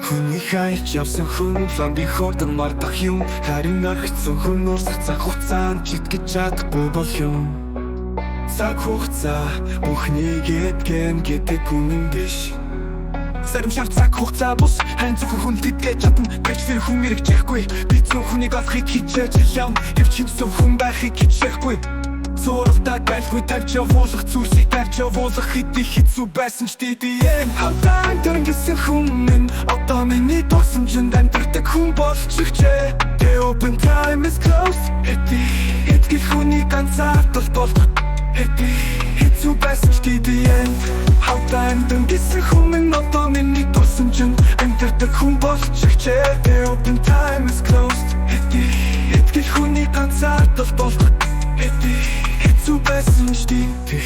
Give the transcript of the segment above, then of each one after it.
Хүний хайж явсан хүн ламби хордон мардах юм. Харин архицсан хүн урсах цаг хугацаанд читгэж чадахгүй бол юм. Цаг хугацаа бүхнийг эдгэн гэдэг хүн биш. Зарим шав цаг хугацаа бус хайн зөвхөн хүн тэтгэж чадна. Гэж тэр хүн мэрэгжихгүй. Би зөв хүнийг олохыг хичээж явна. Гэвч зөв хүн байхыг хичээхгүй. Зурагтаа байлгүй тавьж явуулах зүйлсийг тавьж явуулах хэдий хэцүү байсан ч дийдээ хамтаа дөрөнгөсөн хүн одоо миний тусамжинд амьдардаг хүн болчихжээ. The open time is closed. Хэдий хүний ганцаардал болох хэдий хэцүү байсан ч дийдээ хамтаа дөрөнгөсөн хүн одоо миний тусамжинд амьдардаг хүн болчихжээ. The open time is closed. Хэдий хүний ганцаардал болох хэдий хэцүү байсан ч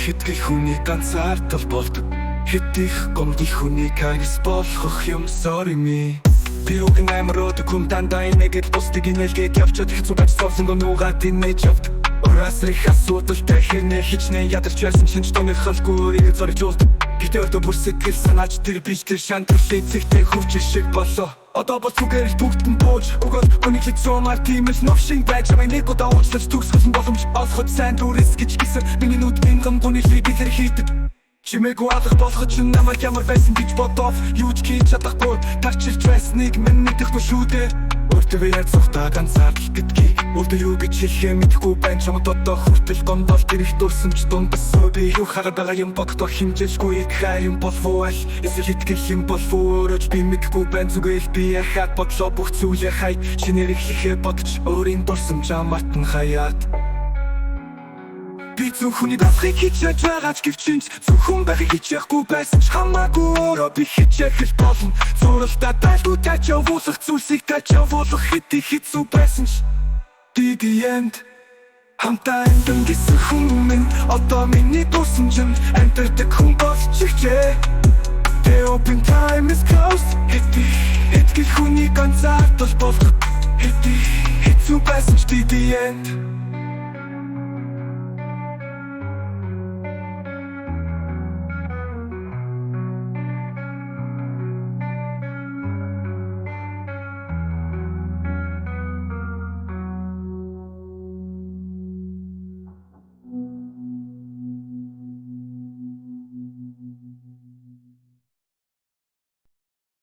хэдий хүний ганцаардал болдог. Хэдийх гомдол хүний кайс болох юм. Sorry me. Би үгэн амрууд хүн дандаа инээгээд бусдыг инээлгээд явчаад хэцүү байж суусан гонуугаад инээж явд. Орасрих асуудалтай хэрнээ хичнээн ядарч байсан шинж томыг халгүй ирээд зоригж уулд. Гэтэ өөртөө бүр сэтгэл санааж тэр биш тэр шантарлын зэгтэй хөвч шиг болоо. Одоо бол түгээр бүгд нь бууж өгөөд хүнийг лицоомар тийм л новшин байж байгаа нэг удаа уучлаж төгсгөл боломж олоход сайн дүрс гэж гисэн. Миний нүдний гомгоны либитэр хийдэг. Чимээгүй алах болгож намайг ямар байсан гэж бодов. Юу ч хийж чадахгүй тарчилж байсныг минь мэдэхгүй шүү дээ. Өөртөө ярьцухтаа ганцаардал гэдгийг өөртөө юу гэж хэлэхээ мэдэхгүй байна. Чамд одоо хүртэл гомдол тэр их дурсан ч дундасаа би юу хараад байгаа юм бодох хэмжээшгүй их хайм болов аль эсвэл итгэх юм болов өөрөж би мэдэхгүй байна. Зүгээр би яхад бодлоо бүх зүйлээ хай шинээр ихлэхээ бодож өөрийн дурсан чамартан хаяад. Би зөвхөний дасхыг хичээж байгаач гэвчинч зөвхөн байхыг хичээхгүй байсан ч хамаагүй өөрөө би хичээх л болно. Зуралтаа байлгүй тач явуулах зүйлсийг тач явуулах хэдий хэцүү байсан ч the end хамтаа дөнгөсөн хүн одоо миний тусамжинд амьдардаг хүн болчихжээ. The open time is closed. Хэдий хүний ганцаардал болох хэдий хэцүү байсан ч the end